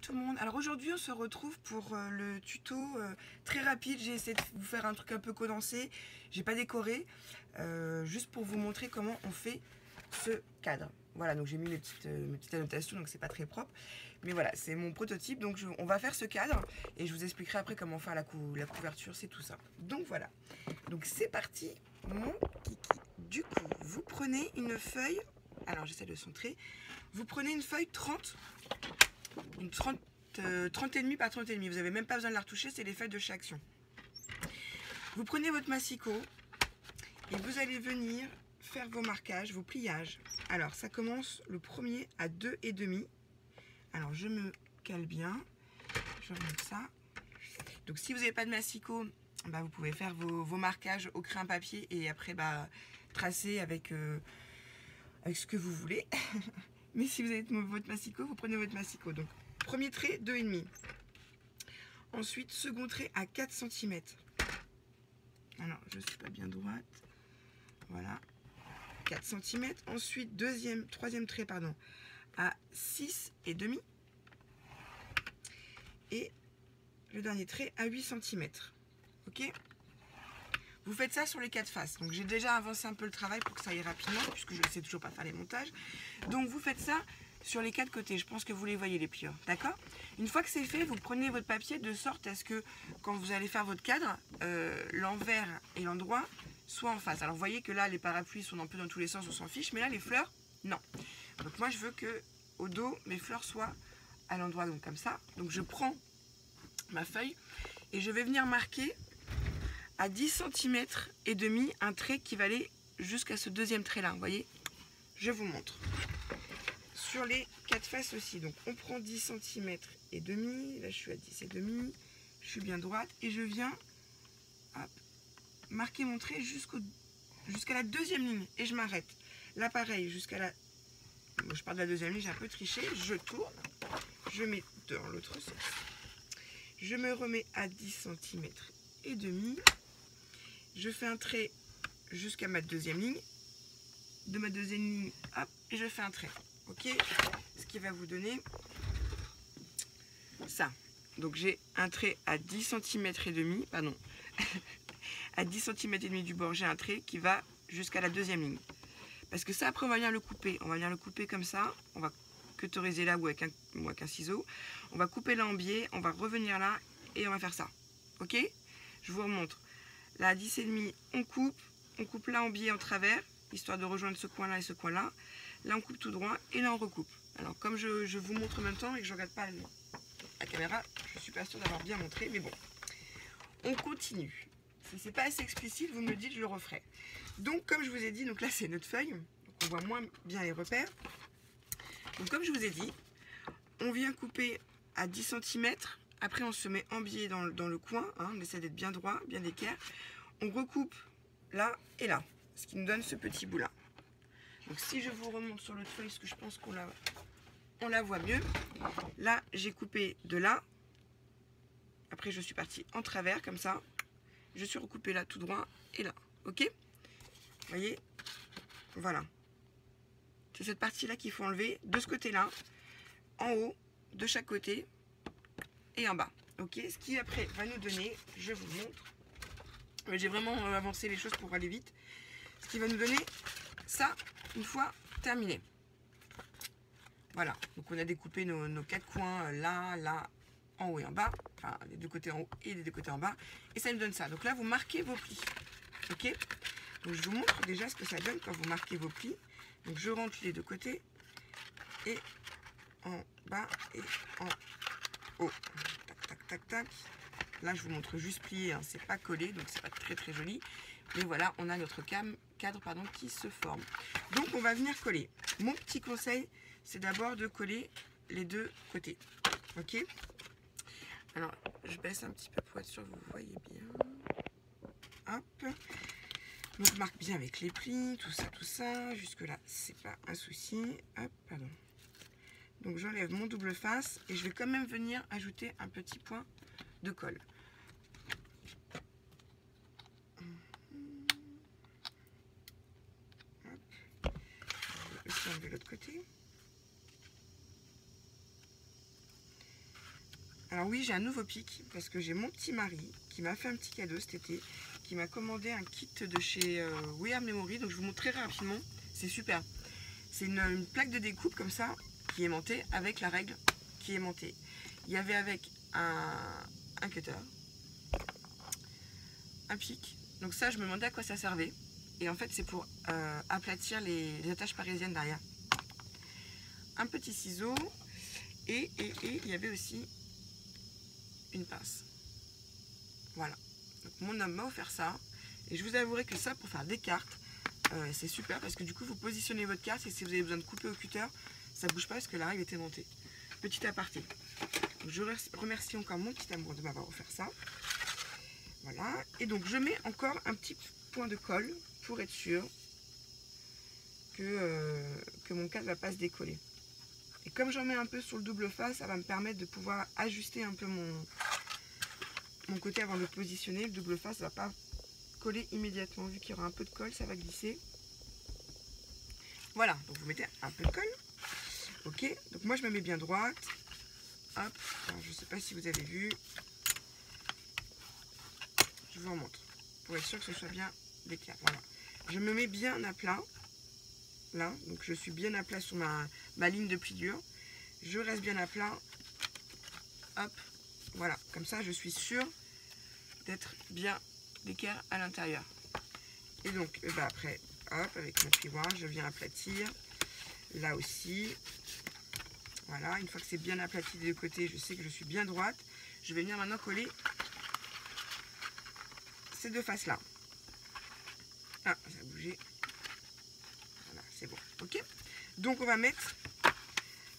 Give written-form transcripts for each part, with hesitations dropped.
tout le monde. Alors aujourd'hui on se retrouve pour le tuto très rapide. J'ai essayé de vous faire un truc un peu condensé. J'ai pas décoré. Juste pour vous montrer comment on fait ce cadre. Voilà, donc j'ai mis mes petites annotations, donc c'est pas très propre. Mais voilà, c'est mon prototype. Donc on va faire ce cadre et je vous expliquerai après comment faire la couverture, c'est tout ça. Donc voilà. Donc c'est parti, mon kiki. Du coup, vous prenez une feuille. Alors j'essaie de centrer. Vous prenez une feuille 30, une 30 et demi par 30 et demi. Vous n'avez même pas besoin de la retoucher, c'est les feuilles de chez Action. Vous prenez votre massicot et vous allez venir faire vos marquages, vos pliages. Alors ça commence le premier à 2,5. Alors je me cale bien, je remonte ça. Donc si vous n'avez pas de massicot, bah, vous pouvez faire vos marquages au crayon papier et après bah, tracer avec ce que vous voulez. Mais si vous avez votre massicot, vous prenez votre massicot. Donc, premier trait, 2,5. Ensuite, second trait à 4 cm. Alors, je ne suis pas bien droite. Voilà. 4 cm. Ensuite, troisième trait, pardon, à 6,5. Et le dernier trait à 8 cm. Ok ? Vous faites ça sur les 4 faces. Donc, j'ai déjà avancé un peu le travail pour que ça aille rapidement, puisque je ne sais toujours pas faire les montages. Donc, vous faites ça sur les 4 côtés. Je pense que vous les voyez, les pliures. D'accord ? Une fois que c'est fait, vous prenez votre papier de sorte à ce que, quand vous allez faire votre cadre, l'envers et l'endroit soient en face. Alors, vous voyez que là, les parapluies sont un peu dans tous les sens, on s'en fiche. Mais là, les fleurs, non. Donc, moi, je veux que au dos, mes fleurs soient à l'endroit, donc comme ça. Donc, je prends ma feuille et je vais venir marquer à 10 cm et demi un trait qui va aller jusqu'à ce deuxième trait là, vous voyez, je vous montre sur les 4 faces aussi. Donc on prend 10 cm et demi, là je suis à 10 et demi, je suis bien droite et je viens hop, marquer mon trait jusqu'à la deuxième ligne et je m'arrête là. Pareil, jusqu'à la je pars de la deuxième ligne, j'ai un peu triché, je tourne, je mets dans l'autre sens, je me remets à 10 cm et demi. Je fais un trait jusqu'à ma deuxième ligne. De ma deuxième ligne, hop, et je fais un trait. Ok ? Ce qui va vous donner ça. Donc j'ai un trait à 10 cm et demi, pardon, à 10 cm et demi du bord, j'ai un trait qui va jusqu'à la deuxième ligne. Parce que ça, après, on va venir le couper. On va venir le couper comme ça. On va cauteriser là ou avec un ciseau. On va couper là en biais. On va revenir là et on va faire ça. Ok ? Je vous remontre. Là, à 10,5, on coupe là en biais en travers, histoire de rejoindre ce coin-là et ce coin-là. Là, on coupe tout droit et là, on recoupe. Alors, comme je vous montre en même temps et que je ne regarde pas la caméra, je ne suis pas sûre d'avoir bien montré, mais bon. On continue. Si ce n'est pas assez explicite, vous me le dites, je le referai. Donc, comme je vous ai dit, donc là, c'est notre feuille. Donc, on voit moins bien les repères. Donc, comme je vous ai dit, on vient couper à 10 cm. Après, on se met en biais dans le coin, hein, on essaie d'être bien droit, bien d'équerre. On recoupe là et là, ce qui nous donne ce petit bout là. Donc si je vous remonte sur l'autre feuille, parce que je pense qu'on la voit mieux. Là, j'ai coupé de là. Après, je suis partie en travers, comme ça. Je suis recoupé là, tout droit, et là. Ok ? Vous voyez ? Voilà. C'est cette partie-là qu'il faut enlever, de ce côté-là, en haut, de chaque côté, et en bas. Ok, ce qui après va nous donner, je vous montre, j'ai vraiment avancé les choses pour aller vite, ce qui va nous donner ça une fois terminé. Voilà, donc on a découpé nos 4 coins là, là, en haut et en bas, enfin les 2 côtés en haut et les 2 côtés en bas, et ça nous donne ça. Donc là vous marquez vos plis, ok. Donc je vous montre déjà ce que ça donne quand vous marquez vos plis. Donc je rentre les 2 côtés et en bas et en haut. Tac, tac, tac. Là, je vous montre juste plié, hein. C'est pas collé, donc c'est pas très très joli. Mais voilà, on a notre cadre qui se forme. Donc, on va venir coller. Mon petit conseil, c'est d'abord de coller les 2 côtés. Ok ? Alors, je baisse un petit peu pour être sûr que vous voyez bien. Hop. Donc, je marque bien avec les plis, tout ça. Jusque-là, c'est pas un souci. Hop, pardon. Donc j'enlève mon double face et je vais quand même venir ajouter un petit point de colle. Hop. Je vais aussi enlever l'autre côté. Alors oui, j'ai un nouveau pic parce que j'ai mon petit mari qui m'a fait un petit cadeau cet été, qui m'a commandé un kit de chez We Are Memory. Donc je vous montre très rapidement, c'est super. C'est une plaque de découpe comme ça qui est aimantée avec la règle qui est aimantée. Il y avait avec un cutter, un pic. Donc ça, je me demandais à quoi ça servait. Et en fait, c'est pour aplatir les attaches parisiennes derrière. Un petit ciseau et il y avait aussi une pince. Voilà. Donc mon homme m'a offert ça. Et je vous avouerai que ça, pour faire des cartes, c'est super parce que du coup, vous positionnez votre carte et si vous avez besoin de couper au cutter, ça bouge pas parce que la règle est aimantée. Petit aparté. Donc, je remercie encore mon petit amour de m'avoir offert ça. Voilà. Et donc, je mets encore un petit point de colle pour être sûr que mon cadre ne va pas se décoller. Et comme j'en mets un peu sur le double face, ça va me permettre de pouvoir ajuster un peu mon côté avant de le positionner. Le double face ne va pas coller immédiatement. Vu qu'il y aura un peu de colle, ça va glisser. Voilà, donc vous mettez un peu de colle. Ok, donc moi je me mets bien droite. Hop, alors, je ne sais pas si vous avez vu. Je vous remontre pour être sûr que ce soit bien d'équerre. Voilà, je me mets bien à plat. Là, donc je suis bien à plat sur ma ligne de pliure. Je reste bien à plat. Hop, voilà, comme ça je suis sûre d'être bien d'équerre à l'intérieur. Et donc après, hop, avec mon plioir, je viens aplatir. Là aussi. Voilà, une fois que c'est bien aplati des deux côtés, je sais que je suis bien droite. Je vais venir maintenant coller ces deux faces-là. Ah, ça a bougé. Voilà, c'est bon. Ok. Donc on va mettre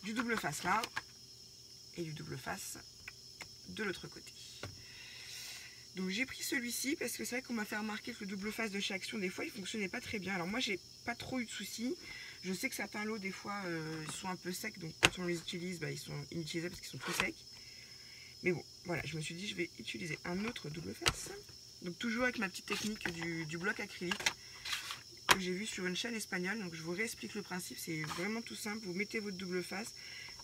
du double face là et du double face de l'autre côté. Donc j'ai pris celui-ci parce que c'est vrai qu'on m'a fait remarquer que le double face de chez Action, des fois, il fonctionnait pas très bien. Alors moi, j'ai pas trop eu de soucis. Je sais que certains lots, des fois, ils sont un peu secs. Donc quand on les utilise, ils sont inutilisables parce qu'ils sont trop secs. Mais bon, voilà, je me suis dit, je vais utiliser un autre double face. Donc toujours avec ma petite technique du bloc acrylique que j'ai vu sur une chaîne espagnole. Donc je vous réexplique le principe, c'est vraiment tout simple. Vous mettez votre double face.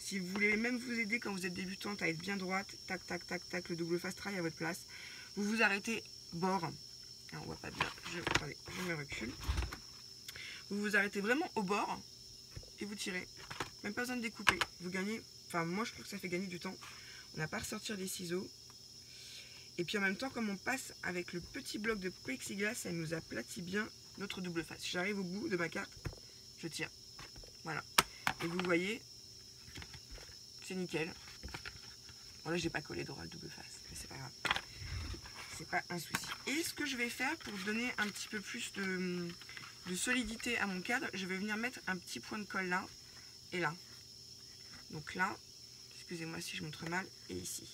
Si vous voulez même vous aider quand vous êtes débutante à être bien droite, tac, tac, tac, tac, le double face travaille à votre place. Vous vous arrêtez bord. Alors, on voit pas bien, attendez, je me recule. Vous vous arrêtez vraiment au bord et vous tirez. Même pas besoin de découper. Vous gagnez, enfin moi je trouve que ça fait gagner du temps. On n'a pas à ressortir les ciseaux. Et puis en même temps, comme on passe avec le petit bloc de plexiglas, ça nous aplatit bien notre double face. J'arrive au bout de ma carte, je tire. Voilà. Et vous voyez, c'est nickel. Bon là, j'ai pas collé droit le double face, mais c'est pas grave. C'est pas un souci. Et ce que je vais faire pour donner un petit peu plus de solidité à mon cadre, je vais venir mettre un petit point de colle là et là. Donc là, excusez-moi si je montre mal, et ici.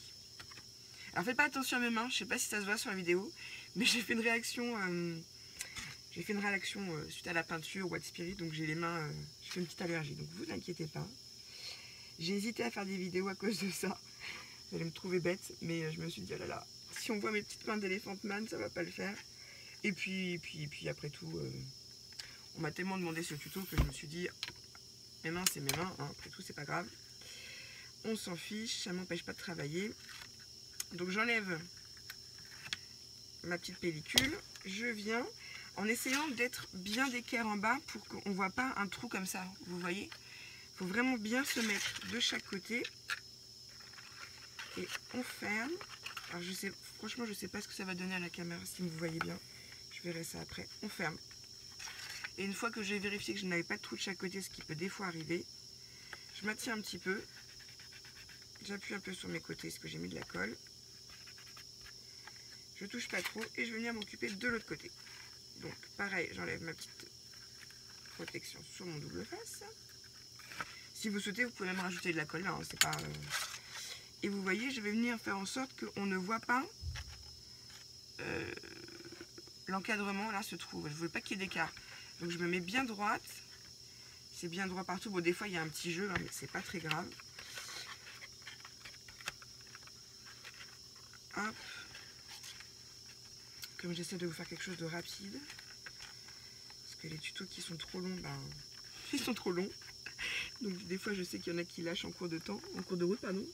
Alors faites pas attention à mes mains, je sais pas si ça se voit sur la vidéo, mais j'ai fait une réaction, suite à la peinture White Spirit, donc j'ai les mains, j'ai fait une petite allergie, donc vous inquiétez pas. J'ai hésité à faire des vidéos à cause de ça. Vous allez me trouver bête, mais je me suis dit, oh là là, si on voit mes petites mains d'Elephant Man, ça va pas le faire. Et puis après tout, on m'a tellement demandé ce tuto que je me suis dit, mes mains c'est mes mains, hein, après tout c'est pas grave. On s'en fiche, ça m'empêche pas de travailler. Donc j'enlève ma petite pellicule, je viens en essayant d'être bien d'équerre en bas pour qu'on ne voit pas un trou comme ça, vous voyez. Il faut vraiment bien se mettre de chaque côté. Et on ferme. Alors je sais, franchement je sais pas ce que ça va donner à la caméra si vous voyez bien. Je verrai ça après. On ferme. Et une fois que j'ai vérifié que je n'avais pas de trou de chaque côté, ce qui peut des fois arriver, je maintiens un petit peu. J'appuie un peu sur mes côtés parce que j'ai mis de la colle. Je touche pas trop et je vais venir m'occuper de l'autre côté. Donc pareil, j'enlève ma petite protection sur mon double face. Si vous souhaitez, vous pouvez même rajouter de la colle là, hein, c'est pas... Et vous voyez, je vais venir faire en sorte qu'on ne voit pas l'encadrement là se trouve. Je ne veux pas qu'il y ait d'écart. Donc je me mets bien droite. C'est bien droit partout. Bon, des fois il y a un petit jeu, hein, mais c'est pas très grave. Hop. Comme j'essaie de vous faire quelque chose de rapide. Parce que les tutos qui sont trop longs, ben, ils sont trop longs. Donc des fois je sais qu'il y en a qui lâchent en cours de temps, en cours de route, pardon.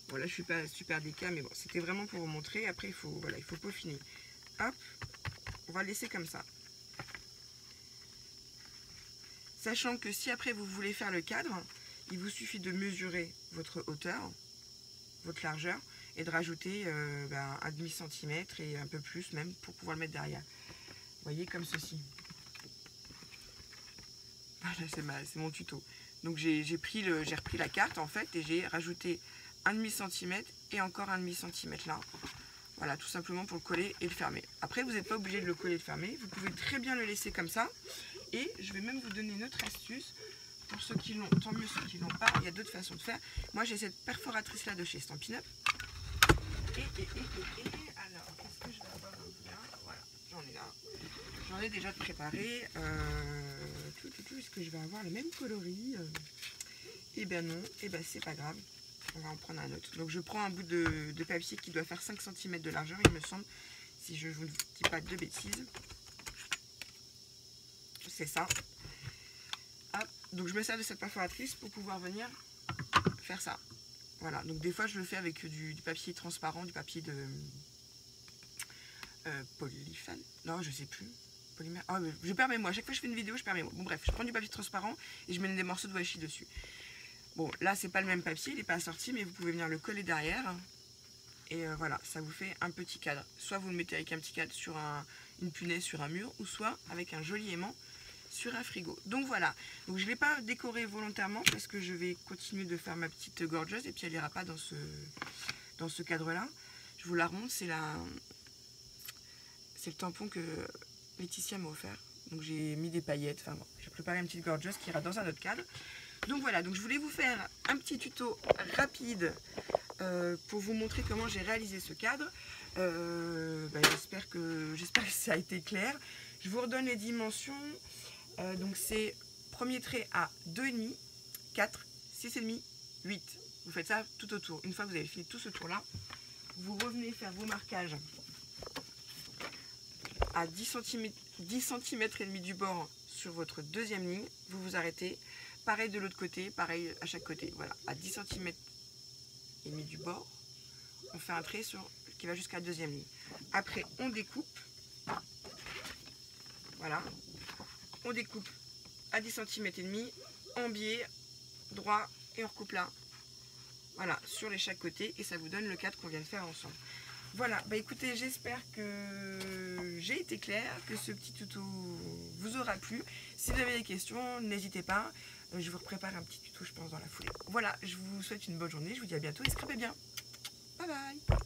Bon, là, je suis pas super délicat, mais bon, c'était vraiment pour vous montrer. Après, voilà, il faut peaufiner. Hop, on va laisser comme ça. Sachant que si après vous voulez faire le cadre, il vous suffit de mesurer votre hauteur, votre largeur, et de rajouter un demi-centimètre et un peu plus même pour pouvoir le mettre derrière. Vous voyez, comme ceci. Voilà, c'est mon tuto. Donc j'ai repris la carte en fait et j'ai rajouté un demi-centimètre et encore un demi-centimètre là. Voilà, tout simplement pour le coller et le fermer. Après, vous n'êtes pas obligé de le coller et de fermer. Vous pouvez très bien le laisser comme ça. Et je vais même vous donner une autre astuce. Pour ceux qui l'ont, tant mieux ceux qui l'ont pas. Il y a d'autres façons de faire. Moi, j'ai cette perforatrice là de chez Stampin' Up. Alors, qu'est-ce que je vais avoir là? Voilà, j'en ai là. J'en ai déjà préparé. Est-ce que je vais avoir le même coloris? Eh ben non, eh ben c'est pas grave. On va en prendre un autre. Donc je prends un bout de papier qui doit faire 5 cm de largeur, il me semble, si je ne vous dis pas de bêtises. C'est ça. Hop. Donc je me sers de cette perforatrice pour pouvoir venir faire ça. Voilà, donc des fois je le fais avec du papier transparent, du papier de polyphane. Non, je sais plus. Polymère. Oh, je perds mes mots. À chaque fois que je fais une vidéo, je perds mes mots. Bon bref, je prends du papier transparent et je mets des morceaux de washi dessus. Bon, là c'est pas le même papier, il n'est pas assorti, mais vous pouvez venir le coller derrière. Et voilà, ça vous fait un petit cadre. Soit vous le mettez avec un petit cadre sur une punaise sur un mur, ou soit avec un joli aimant sur un frigo. Donc voilà, donc je ne l'ai pas décoré volontairement parce que je vais continuer de faire ma petite gorgeuse et puis elle n'ira pas dans ce cadre-là. Je vous la remonte, c'est le tampon que Laetitia m'a offert. Donc j'ai mis des paillettes, enfin bon, j'ai préparé une petite gorgeuse qui ira dans un autre cadre. Donc voilà, donc je voulais vous faire un petit tuto rapide pour vous montrer comment j'ai réalisé ce cadre. J'espère que ça a été clair. Je vous redonne les dimensions. Donc c'est premier trait à 2,5, 4, 6,5, 8. Vous faites ça tout autour. Une fois que vous avez fini tout ce tour là, vous revenez faire vos marquages à 10 cm et demi du bord sur votre deuxième ligne. Vous vous arrêtez. Pareil de l'autre côté, pareil à chaque côté. Voilà, à 10 cm et demi du bord, on fait un trait qui va jusqu'à la deuxième ligne. Après, on découpe. Voilà. On découpe à 10 cm et demi, en biais, droit, et on recoupe là. Voilà, sur les chaque côté, et ça vous donne le cadre qu'on vient de faire ensemble. Voilà, bah écoutez, j'espère que j'ai été claire, que ce petit tuto vous aura plu. Si vous avez des questions, n'hésitez pas. Je vous prépare un petit tuto, je pense, dans la foulée. Voilà, je vous souhaite une bonne journée, je vous dis à bientôt et scriptez bien. Bye bye.